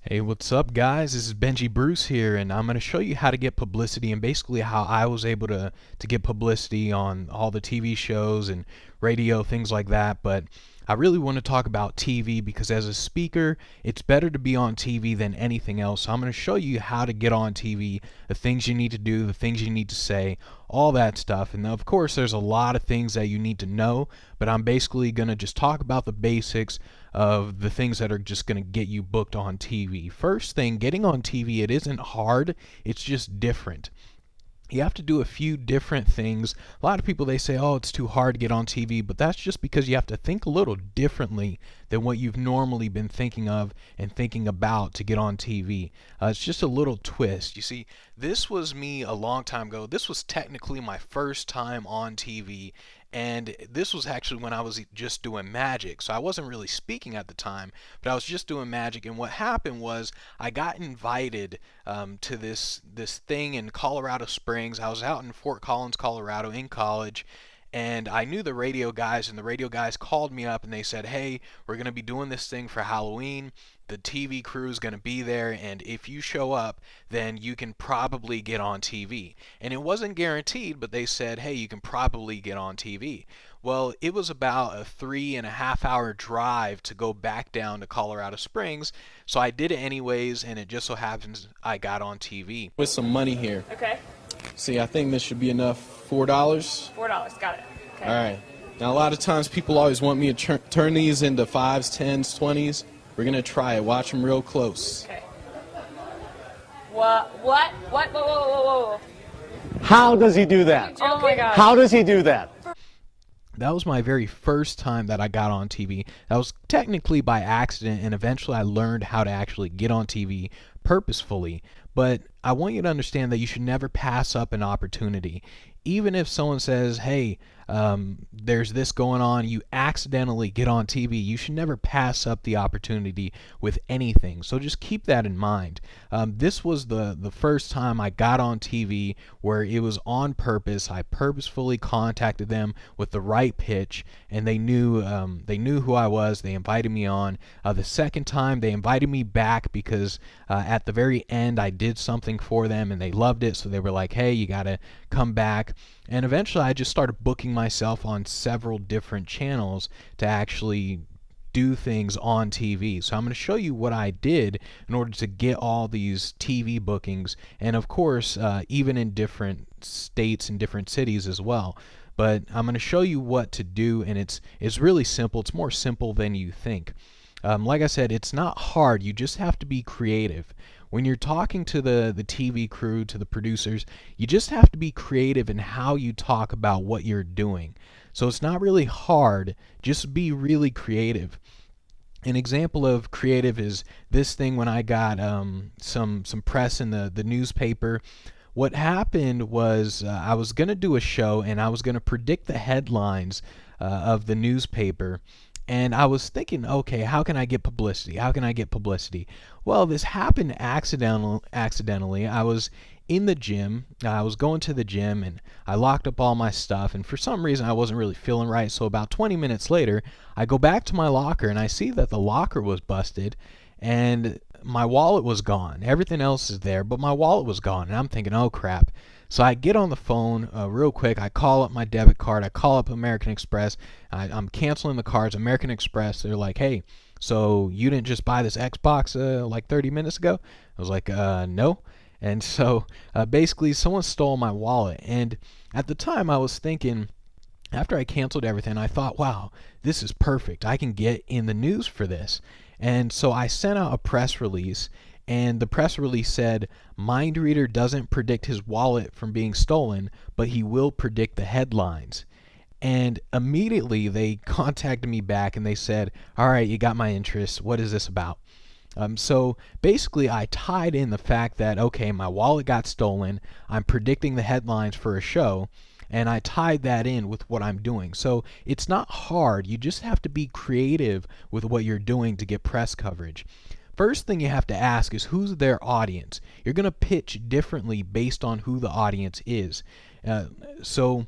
Hey, what's up, guys? This is Benji Bruce here, and I'm going to show you how to get publicity and basically how I was able to get publicity on all the TV shows and radio, things like that. But I really want to talk about TV because as a speaker, it's better to be on TV than anything else. So I'm going to show you how to get on TV, the things you need to do, the things you need to say, all that stuff. And of course, there's a lot of things that you need to know, but I'm basically going to just talk about the basics of the things that are just going to get you booked on TV. First thing, getting on TV, it isn't hard, it's just different. You have to do a few different things. A lot of people, they say, oh, it's too hard to get on TV, but that's just because you have to think a little differently than what you've normally been thinking of and thinking about to get on TV. It's just a little twist. You see, this was me a long time ago. This was technically my first time on TV, and this was actually when I was just doing magic. So I wasn't really speaking at the time, but I was just doing magic. And what happened was I got invited to this thing in Colorado Springs. I was out in Fort Collins, Colorado in college, and I knew the radio guys, and the radio guys called me up and they said, hey, we're going to be doing this thing for Halloween. The TV crew is going to be there, and if you show up, then you can probably get on TV. And it wasn't guaranteed, but they said, hey, you can probably get on TV. Well, it was about a 3.5 hour drive to go back down to Colorado Springs, so I did it anyways, and it just so happens I got on TV. With some money here. Okay. See, I think this should be enough. $4. $4. Got it. Okay. All right. Now, a lot of times people always want me to turn these into 5s, 10s, 20s. We're going to try it. Watch them real close. Okay. What? Whoa, whoa, whoa, whoa. How does he do that? Oh my God. How does he do that? That was my very first time that I got on TV. That was technically by accident, and eventually I learned how to actually get on TV purposefully. But I want you to understand that you should never pass up an opportunity. Even if someone says, hey, there's this going on, you accidentally get on TV, you should never pass up the opportunity with anything. So just keep that in mind. This was the first time I got on TV where it was on purpose. I purposefully contacted them with the right pitch, and they knew who I was. They invited me on. The second time, they invited me back because at the very end I did something for them and they loved it, so they were like, hey, you gotta come back. And eventually I just started booking myself on several different channels to actually do things on TV. So I'm going to show you what I did in order to get all these TV bookings, and of course even in different states and different cities as well. But I'm going to show you what to do, and it's really simple. It's more simple than you think. Like I said, it's not hard. You just have to be creative. When you're talking to the TV crew, to the producers, you just have to be creative in how you talk about what you're doing. So it's not really hard, just be really creative. An example of creative is this thing when I got some press in the newspaper. What happened was I was going to do a show, and I was going to predict the headlines of the newspaper. And I was thinking, okay, how can I get publicity? How can I get publicity? Well, this happened accidentally. I was in the gym. I was going to the gym, and I locked up all my stuff. And for some reason, I wasn't really feeling right. So about 20 minutes later, I go back to my locker, and I see that the locker was busted, and my wallet was gone. Everything else is there, but my wallet was gone. And I'm thinking, oh, crap. So I get on the phone real quick. I call up my debit card. I call up American Express. I'm canceling the cards. American Express, they're like, hey, so you didn't just buy this Xbox like 30 minutes ago? I was like, no. And so basically someone stole my wallet. And at the time I was thinking, after I canceled everything, I thought, wow, this is perfect. I can get in the news for this. And so I sent out a press release. And the press release said, Mind Reader doesn't predict his wallet from being stolen, but he will predict the headlines. And immediately they contacted me back and they said, all right, you got my interest. What is this about? So basically I tied in the fact that, okay, my wallet got stolen. I'm predicting the headlines for a show. And I tied that in with what I'm doing. So it's not hard. You just have to be creative with what you're doing to get press coverage. First thing you have to ask is who's their audience. You're going to pitch differently based on who the audience is. So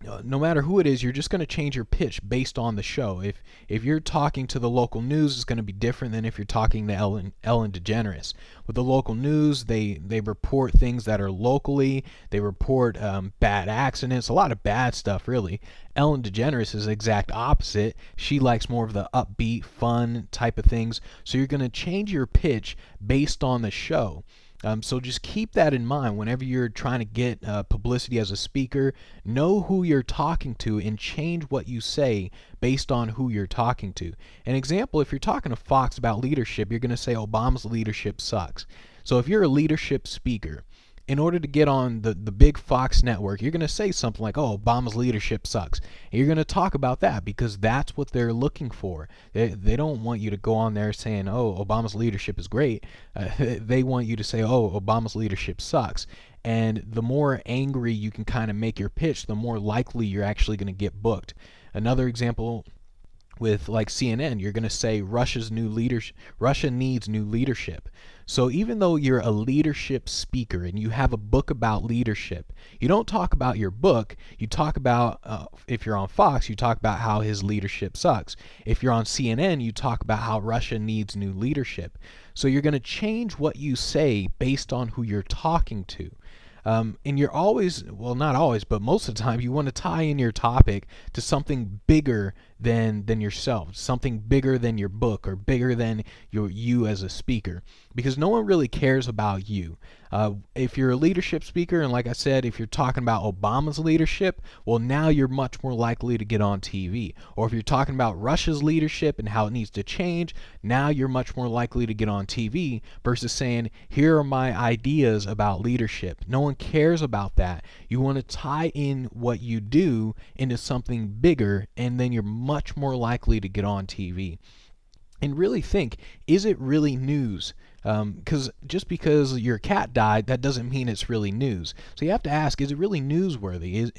no matter who it is, you're just going to change your pitch based on the show. If you're talking to the local news, it's going to be different than if you're talking to Ellen DeGeneres. With the local news, they report things that are locally. They report bad accidents, a lot of bad stuff, really. Ellen DeGeneres is the exact opposite. She likes more of the upbeat, fun type of things. So you're going to change your pitch based on the show. So just keep that in mind whenever you're trying to get publicity as a speaker. Know who you're talking to and change what you say based on who you're talking to. An example, if you're talking to Fox about leadership, you're going to say Obama's leadership sucks. So if you're a leadership speaker, in order to get on the big Fox network, you're going to say something like, oh, Obama's leadership sucks. And you're going to talk about that because that's what they're looking for. They don't want you to go on there saying, oh, Obama's leadership is great. They want you to say, oh, Obama's leadership sucks. And the more angry you can kind of make your pitch, the more likely you're actually going to get booked. Another example with like CNN, you're going to say Russia needs new leadership. So even though you're a leadership speaker and you have a book about leadership, you don't talk about your book. You talk about, if you're on Fox, you talk about how his leadership sucks. If you're on CNN, you talk about how Russia needs new leadership. So you're going to change what you say based on who you're talking to. And you're always, well, not always, but most of the time, you want to tie in your topic to something bigger than yourself, something bigger than your book or bigger than you as a speaker, because no one really cares about you. If you're a leadership speaker, and like I said, if you're talking about Obama's leadership, well, now you're much more likely to get on TV. Or if you're talking about Russia's leadership and how it needs to change, now you're much more likely to get on TV versus saying, here are my ideas about leadership. No one cares about that. You want to tie in what you do into something bigger, and then you're much more likely to get on TV. And really think, is it really news? Because just because your cat died, that doesn't mean it's really news. So you have to ask, is it really newsworthy?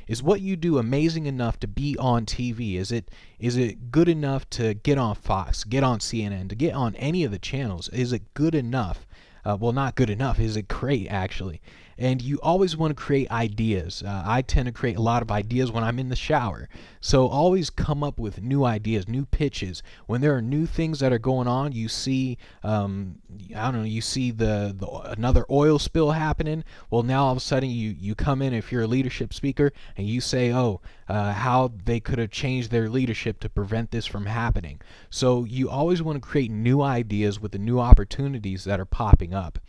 Is what you do amazing enough to be on TV? Is it good enough to get on Fox, get on CNN, to get on any of the channels? Is it good enough? Well, not good enough. Is it great, actually? And you always want to create ideas. I tend to create a lot of ideas when I'm in the shower. So always come up with new ideas, new pitches. When there are new things that are going on, you see, I don't know, you see the another oil spill happening. Well, now all of a sudden you come in, if you're a leadership speaker, and you say, how they could have changed their leadership to prevent this from happening. So you always want to create new ideas with the new opportunities that are popping up.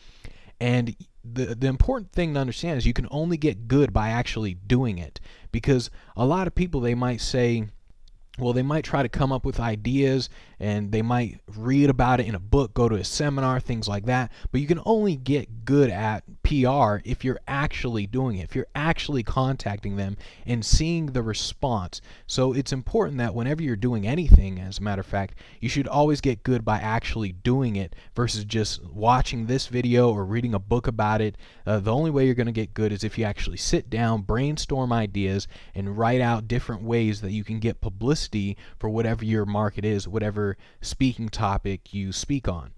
And the important thing to understand is you can only get good by actually doing it, because a lot of people, they might say, well, they might try to come up with ideas and they might read about it in a book, go to a seminar, things like that. But you can only get good at PR if you're actually doing it, if you're actually contacting them and seeing the response. So it's important that whenever you're doing anything, as a matter of fact, you should always get good by actually doing it versus just watching this video or reading a book about it. The only way you're going to get good is if you actually sit down, brainstorm ideas, and write out different ways that you can get publicity for whatever your market is, whatever speaking topic you speak on.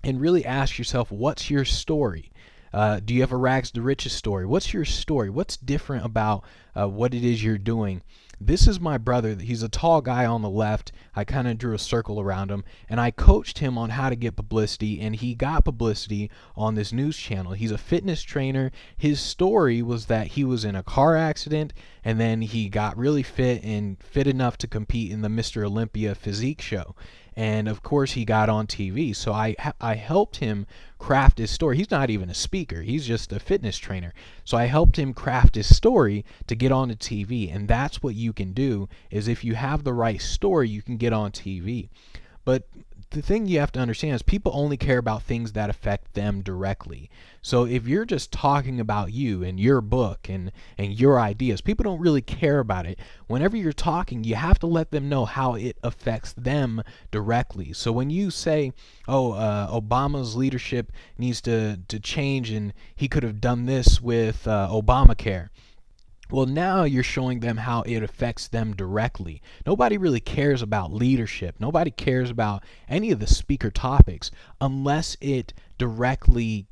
And really ask yourself, what's your story? Do you have a rags to riches story? What's your story? What's different about what it is you're doing? This is my brother. He's a tall guy on the left. I kind of drew a circle around him, and I coached him on how to get publicity, and he got publicity on this news channel. He's a fitness trainer. His story was that he was in a car accident, and then he got really fit and fit enough to compete in the Mr. Olympia physique show. And of course he got on TV. So I helped him craft his story. He's not even a speaker. He's just a fitness trainer. So I helped him craft his story to get on the TV. And that's what you can do, is if you have the right story, you can get on TV. But the thing you have to understand is people only care about things that affect them directly. So if you're just talking about you and your book and your ideas, people don't really care about it. Whenever you're talking, you have to let them know how it affects them directly. So when you say, Obama's leadership needs to change and he could have done this with Obamacare, well, now you're showing them how it affects them directly. Nobody really cares about leadership. Nobody cares about any of the speaker topics unless it directly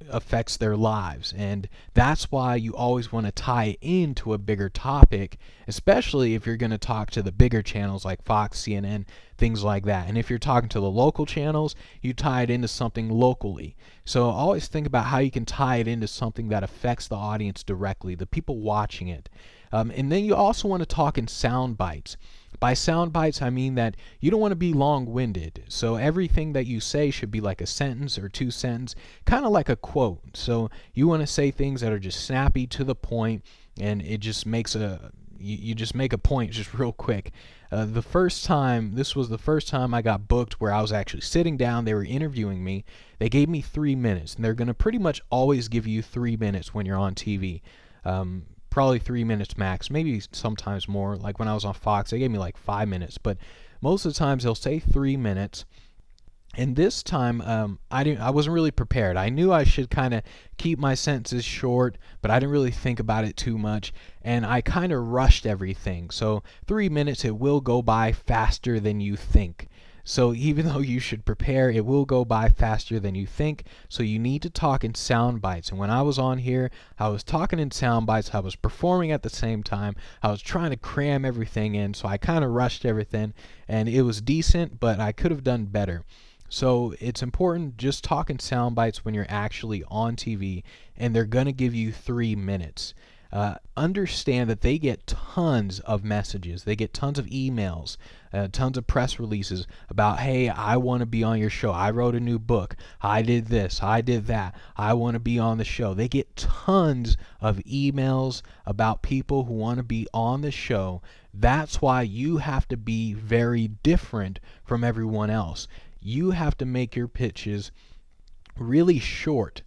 affects their lives. And that's why you always want to tie into a bigger topic, especially if you're going to talk to the bigger channels like Fox, CNN, things like that. And if you're talking to the local channels, you tie it into something locally. So always think about how you can tie it into something that affects the audience directly, the people watching it. And then you also want to talk in sound bites. By sound bites, I mean that you don't want to be long-winded. So everything that you say should be like a sentence or two sentences, kind of like a quote. So you want to say things that are just snappy, to the point, and it just makes you just make a point just real quick. This was the first time I got booked where I was actually sitting down. They were interviewing me. They gave me 3 minutes, and they're going to pretty much always give you 3 minutes when you're on TV. Probably 3 minutes max, maybe sometimes more. Like when I was on Fox, they gave me like 5 minutes, but most of the times they'll say 3 minutes. And this time, I wasn't really prepared. I knew I should kind of keep my sentences short, but I didn't really think about it too much, and I kind of rushed everything. So 3 minutes, it will go by faster than you think. So even though you should prepare, it will go by faster than you think. So you need to talk in sound bites. And when I was on here, I was talking in sound bites. I was performing at the same time. I was trying to cram everything in. So I kind of rushed everything, and it was decent, but I could have done better. So it's important, just talk in sound bites when you're actually on TV, and they're going to give you 3 minutes. Understand that they get tons of messages. They get tons of emails, tons of press releases about, hey, I want to be on your show. I wrote a new book. I did this. I did that. I want to be on the show. They get tons of emails about people who want to be on the show. That's why you have to be very different from everyone else. You have to make your pitches really short.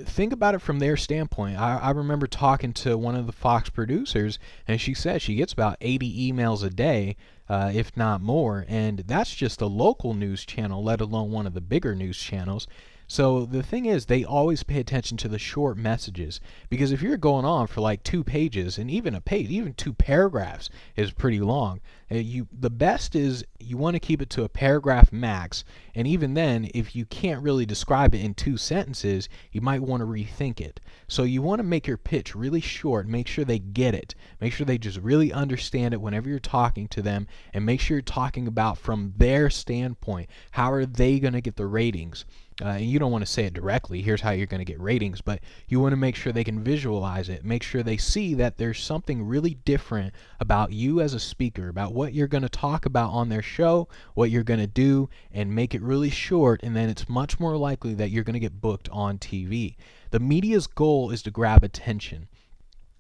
Think about it from their standpoint. I remember talking to one of the Fox producers, and she said she gets about 80 emails a day, if not more, and that's just a local news channel, let alone one of the bigger news channels. So the thing is, they always pay attention to the short messages, because if you're going on for like 2 pages, and even a page, even 2 paragraphs is pretty long. The best is you want to keep it to a paragraph max, and even then, if you can't really describe it in 2 sentences, you might want to rethink it. So you want to make your pitch really short, make sure they get it, make sure they just really understand it whenever you're talking to them, and make sure you're talking about from their standpoint. How are they going to get the ratings? And you don't want to say it directly, here's how you're going to get ratings, but you want to make sure they can visualize it, make sure they see that there's something really different about you as a speaker, about what you're going to talk about on their show, what you're going to do, and make it really short, and then it's much more likely that you're going to get booked on TV. The media's goal is to grab attention.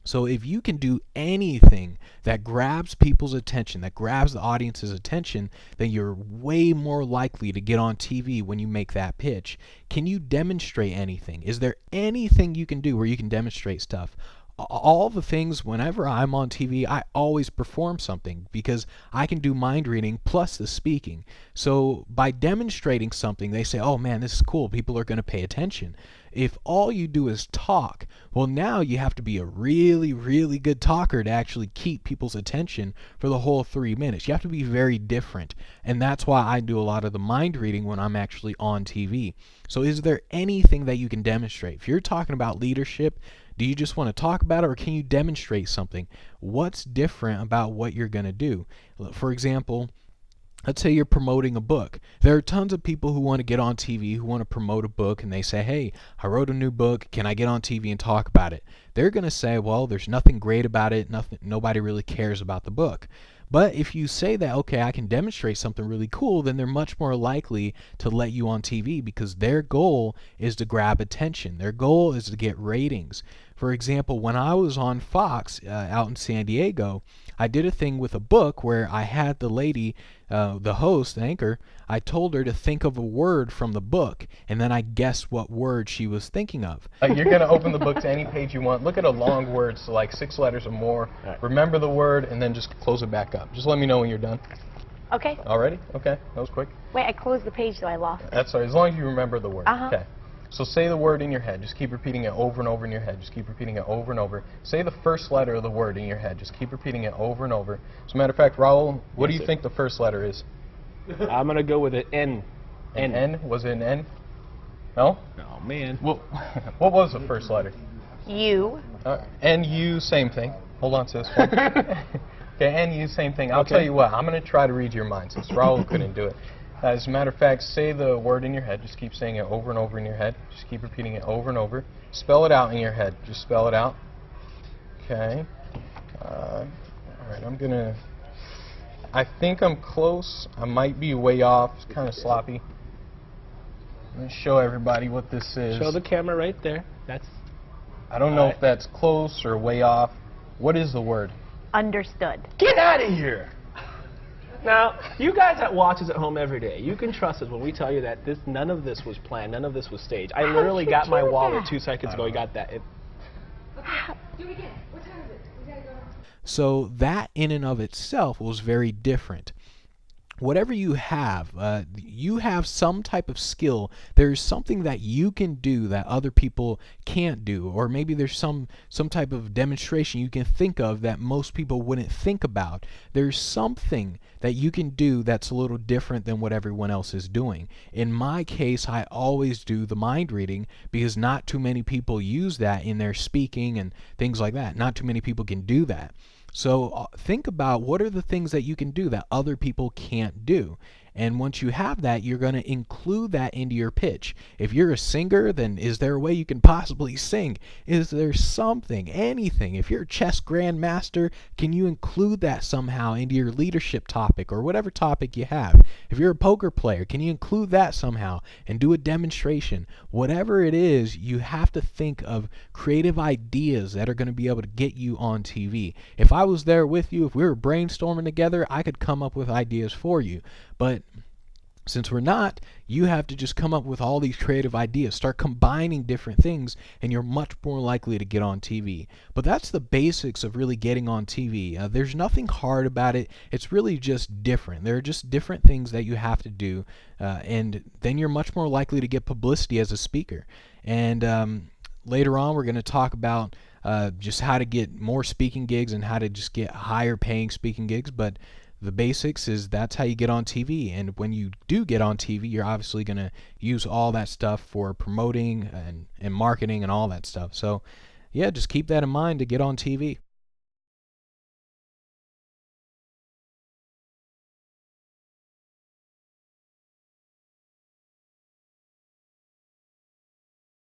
So if you can do anything that grabs people's attention, that grabs the audience's attention, then you're way more likely to get on TV when you make that pitch. Can you demonstrate anything? Is there anything you can do where you can demonstrate stuff? All the things, whenever I'm on TV, I always perform something because I can do mind reading plus the speaking. So by demonstrating something, they say, oh man, this is cool. People are going to pay attention. If all you do is talk, well, now you have to be a really, really good talker to actually keep people's attention for the whole 3 minutes. You have to be very different. And that's why I do a lot of the mind reading when I'm actually on TV. So is there anything that you can demonstrate? If you're talking about leadership, do you just want to talk about it, or can you demonstrate something? What's different about what you're going to do? For example, let's say you're promoting a book. There are tons of people who want to get on TV, who want to promote a book, and they say, hey, I wrote a new book. Can I get on TV and talk about it? They're going to say, well, there's nothing great about it. Nobody really cares about the book. But if you say that, okay, I can demonstrate something really cool, then they're much more likely to let you on TV because their goal is to grab attention. Their goal is to get ratings. For example, when I was on Fox out in San Diego, I did a thing with a book where I had the lady, the host, the anchor, I told her to think of a word from the book, and then I guessed what word she was thinking of. You're going to open the book to any page you want. Look at a long word, so like 6 letters or more. Right. Remember the word, and then just close it back up. Just let me know when you're done. Okay. Already? Okay, that was quick. Wait, I closed the page, so I lost it. That's all right, as long as you remember the word. Uh-huh. Okay. So say the word in your head. Just keep repeating it over and over in your head. Just keep repeating it over and over. Say the first letter of the word in your head. Just keep repeating it over and over. As a matter of fact, Raul, what do you think the first letter is? I'm going to go with an N. An N? Was it an N? No? Oh, man. What, what was the first letter? You. And you, same thing. Hold on to this one. Okay, and you, same thing. I'll Okay. tell you what, I'm going to try to read your mind since Raul couldn't do it. As a matter of fact, say the word in your head. Just keep saying it over and over in your head. Just keep repeating it over and over. Spell it out in your head. Just spell it out. Okay. All right, I'm going to... I think I'm close. I might be way off. It's kind of sloppy. I'm going to show everybody what this is. Show the camera right there. That's I don't know Alright. if that's close or way off. What is the word? Understood. Get out of here! Now, you guys that watch us at home every day, you can trust us when we tell you that none of this was planned, none of this was staged. I literally got my wallet 2 seconds ago. You got that? Do it again. What time is it? We gotta go now. So that in and of itself was very different. Whatever you have some type of skill. There's something that you can do that other people can't do, or maybe there's some type of demonstration you can think of that most people wouldn't think about. There's something that you can do that's a little different than what everyone else is doing. In my case, I always do the mind reading because not too many people use that in their speaking and things like that. Not too many people can do that. So think about what are the things that you can do that other people can't do. And once you have that, you're going to include that into your pitch. If you're a singer, then is there a way you can possibly sing? Is there something, anything? If you're a chess grandmaster, can you include that somehow into your leadership topic or whatever topic you have? If you're a poker player, can you include that somehow and do a demonstration? Whatever it is, you have to think of creative ideas that are going to be able to get you on TV. If I was there with you, if we were brainstorming together, I could come up with ideas for you. But since we're not, you have to just come up with all these creative ideas. Start combining different things, and you're much more likely to get on TV. But that's the basics of really getting on TV. There's nothing hard about it. It's really just different. There are just different things that you have to do, and then you're much more likely to get publicity as a speaker. And later on, we're going to talk about just how to get more speaking gigs and how to just get higher paying speaking gigs. But the basics is that's how you get on TV. And when you do get on TV, you're obviously going to use all that stuff for promoting and marketing and all that stuff. So yeah, just keep that in mind to get on TV.